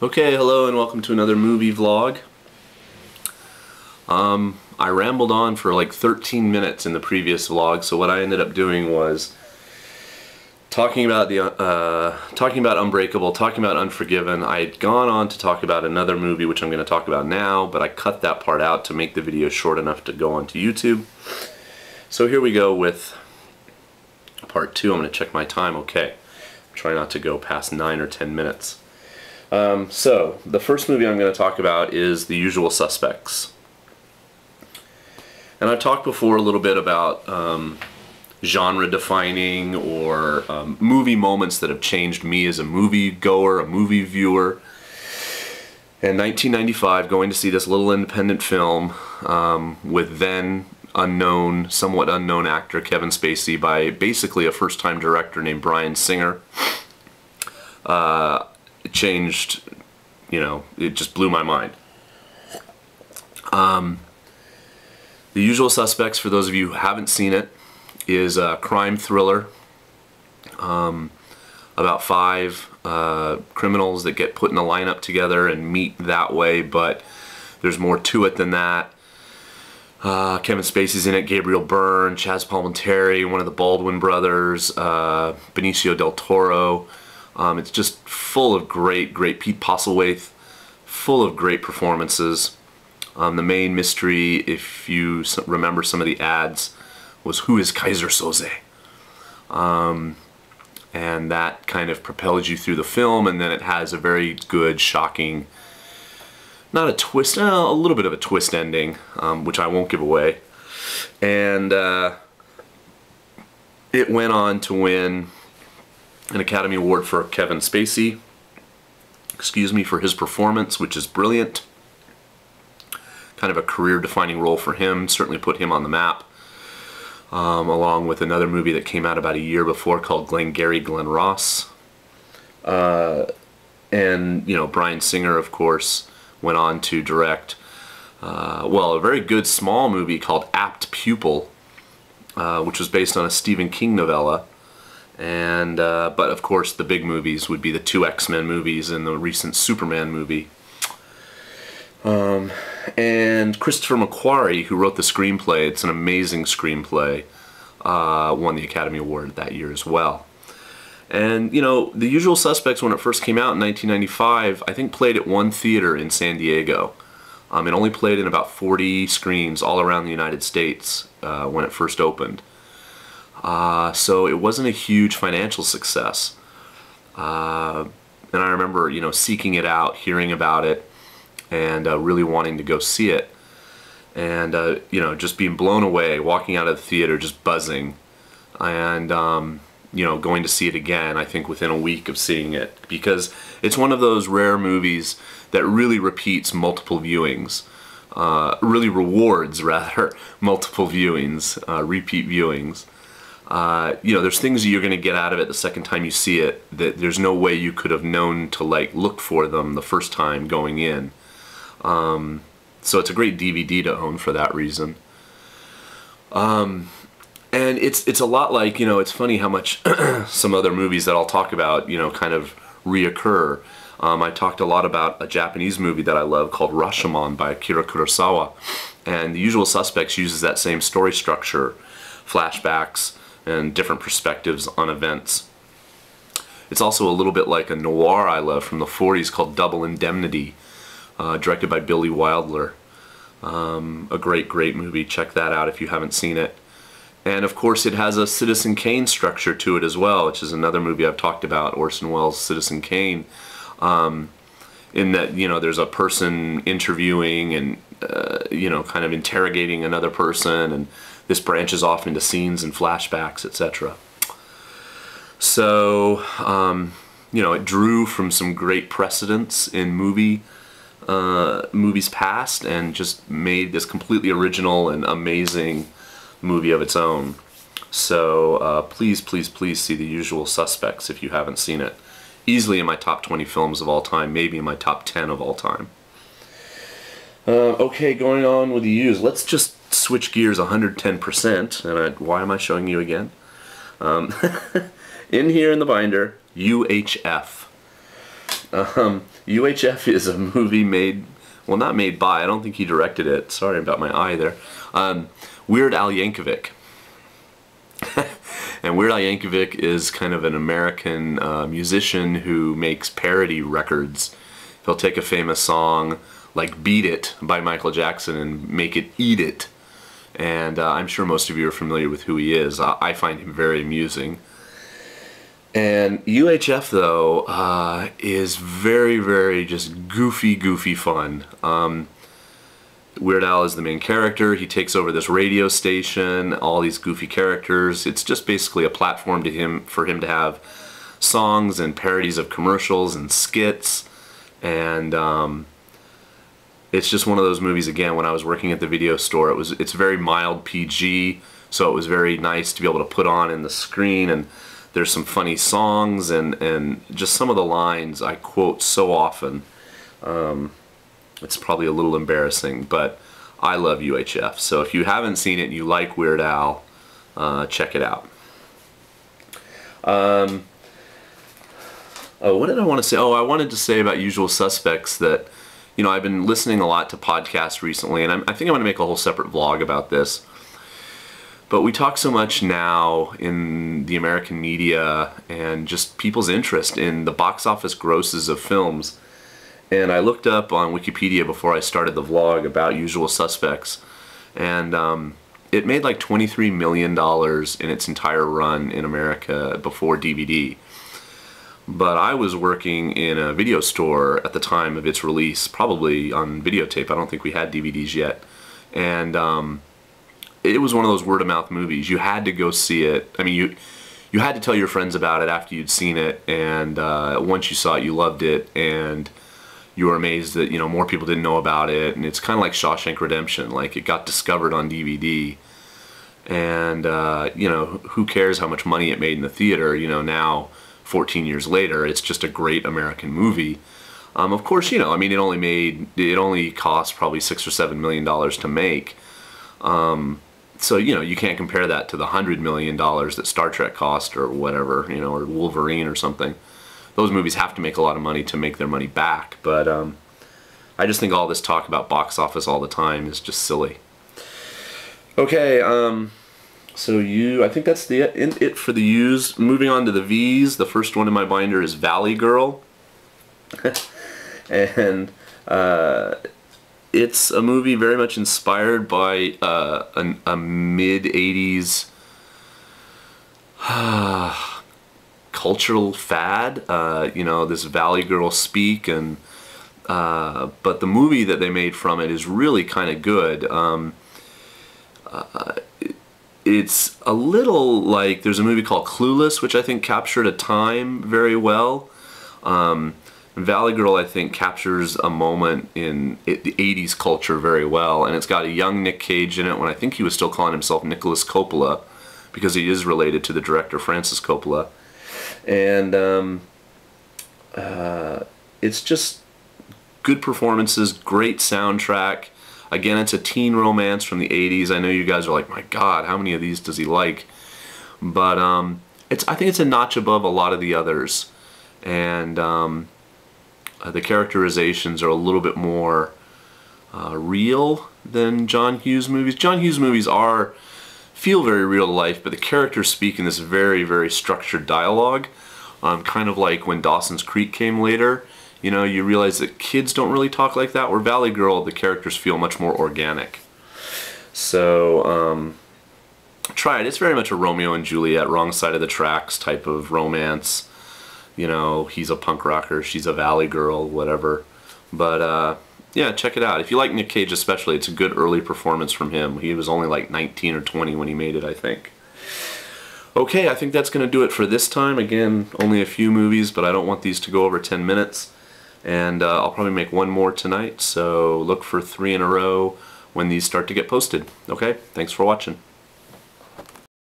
Okay, hello and welcome to another movie vlog. I rambled on for like 13 minutes in the previous vlog, so what I ended up doing was talking about Unbreakable, talking about Unforgiven. I had gone on to talk about another movie which I'm going to talk about now, but I cut that part out to make the video short enough to go onto YouTube. So here we go with part 2. I'm going to check my time. Okay, try not to go past 9 or 10 minutes. So, the first movie I'm going to talk about is The Usual Suspects. And I've talked before a little bit about genre defining or movie moments that have changed me as a movie goer, a movie viewer. In 1995, going to see this little independent film with then unknown, somewhat unknown actor Kevin Spacey by basically a first-time director named Bryan Singer. It changed, you know, it just blew my mind. The Usual Suspects, for those of you who haven't seen it, is a crime thriller about 5 criminals that get put in a lineup together and meet that way, but there's more to it than that. Kevin Spacey's in it, Gabriel Byrne, Chaz Palminteri, one of the Baldwin brothers, Benicio del Toro. It's just full of great Pete Postlethwaite, full of great performances. The main mystery, if you remember some of the ads, was who is Kaiser Soze? And that kind of propels you through the film, and then it has a very good, shocking, not a twist, a little bit of a twist ending, which I won't give away. And it went on to win an Academy Award for Kevin Spacey, for his performance, which is brilliant. Kind of a career-defining role for him, certainly put him on the map, along with another movie that came out about a year before called Glengarry Glen Ross. And, you know, Bryan Singer, of course, went on to direct, well, a very good small movie called Apt Pupil, which was based on a Stephen King novella. And but of course the big movies would be the 2 X-Men movies and the recent Superman movie. And Christopher McQuarrie, who wrote the screenplay, it's an amazing screenplay, won the Academy Award that year as well. And, you know, The Usual Suspects, when it first came out in 1995, I think played at one theater in San Diego. It only played in about 40 screens all around the United States when it first opened. So it wasn't a huge financial success. And I remember, you know, seeking it out, hearing about it, and really wanting to go see it. And, you know, just being blown away, walking out of the theater, just buzzing. And, you know, going to see it again, I think within a week of seeing it. Because it's one of those rare movies that really repeats multiple viewings. Really rewards, rather, multiple viewings, repeat viewings. You know, there's things that you're going to get out of it the second time you see it that there's no way you could have known to, like, look for them the first time going in. So it's a great DVD to own for that reason. And it's a lot like, you know, it's funny how much some other movies that I'll talk about, you know, kind of reoccur. I talked a lot about a Japanese movie that I love called Rashomon by Akira Kurosawa. And The Usual Suspects uses that same story structure, flashbacks, and different perspectives on events. It's also a little bit like a noir I love from the 40s called Double Indemnity, directed by Billy Wilder. A great movie. Check that out if you haven't seen it. And of course it has a Citizen Kane structure to it as well, which is another movie I've talked about, Orson Welles' Citizen Kane. In that, you know, there's a person interviewing and, you know, kind of interrogating another person, and this branches off into scenes and flashbacks, etc. So, you know, it drew from some great precedents in movies past and just made this completely original and amazing movie of its own. So, please see The Usual Suspects if you haven't seen it. Easily in my top 20 films of all time, maybe in my top 10 of all time. Okay, going on with the U's. Let's just switch gears 110%. And why am I showing you again? In here in the binder, UHF. UHF is a movie made, well, not made by, I don't think he directed it, sorry about my eye there, Weird Al Yankovic. And Weird Al Yankovic is kind of an American musician who makes parody records. He'll take a famous song like Beat It by Michael Jackson and make it Eat It. And I'm sure most of you are familiar with who he is. I find him very amusing. And UHF, though, is very, very just goofy fun. Weird Al is the main character. He takes over this radio station, all these goofy characters. It's just basically a platform for him to have songs and parodies of commercials and skits. And it's just one of those movies, again, when I was working at the video store, it's very mild PG, so it was very nice to be able to put on in the screen, and there's some funny songs and just some of the lines I quote so often. It's probably a little embarrassing, but I love UHF. So if you haven't seen it and you like Weird Al, check it out. Oh, what did I want to say? Oh, I wanted to say about Usual Suspects that, you know, I've been listening a lot to podcasts recently, and I think I'm going to make a whole separate vlog about this. But we talk so much now in the American media and just people's interest in the box office grosses of films. And I looked up on Wikipedia before I started the vlog about Usual Suspects, and it made like $23 million in its entire run in America before DVD. But I was working in a video store at the time of its release, probably on videotape. I don't think we had DVDs yet. And it was one of those word-of-mouth movies. You had to go see it. I mean, you had to tell your friends about it after you'd seen it, and once you saw it, you loved it, and you were amazed that, you know, more people didn't know about it. And it's kind of like Shawshank Redemption. Like, it got discovered on DVD, and you know, who cares how much money it made in the theater? You know, now 14 years later, it's just a great American movie. Of course, you know, I mean, it only cost probably $6 or $7 million to make. So, you know, you can't compare that to the $100 million that Star Trek cost, or whatever, you know, or Wolverine or something. Those movies have to make a lot of money to make their money back. But I just think all this talk about box office all the time is just silly. Okay, so I think that's it for the U's. Moving on to the V's, the first one in my binder is Valley Girl. And it's a movie very much inspired by a mid-80s cultural fad, you know, this Valley Girl speak, and but the movie that they made from it is really kind of good. It's a little like, there's a movie called Clueless, which I think captured a time very well. Valley Girl, I think, captures a moment in the 80s culture very well, and it's got a young Nick Cage in it when I think he was still calling himself Nicholas Coppola, because he is related to the director Francis Coppola. And it's just good performances, great soundtrack. Again, it's a teen romance from the 80s. I know you guys are like, my God, how many of these does he like? But I think it's a notch above a lot of the others. And the characterizations are a little bit more real than John Hughes movies. John Hughes movies feel very real to life, but the characters speak in this very, very structured dialogue. Kind of like when Dawson's Creek came later. You know, you realize that kids don't really talk like that, where Valley Girl, the characters feel much more organic. So, try it. It's very much a Romeo and Juliet, wrong side of the tracks type of romance. You know, he's a punk rocker, she's a Valley Girl, whatever. But, yeah, check it out. If you like Nick Cage especially, it's a good early performance from him. He was only like 19 or 20 when he made it, I think. Okay, I think that's going to do it for this time. Again, only a few movies, but I don't want these to go over 10 minutes. And I'll probably make one more tonight, so look for 3 in a row when these start to get posted. Okay, thanks for watching.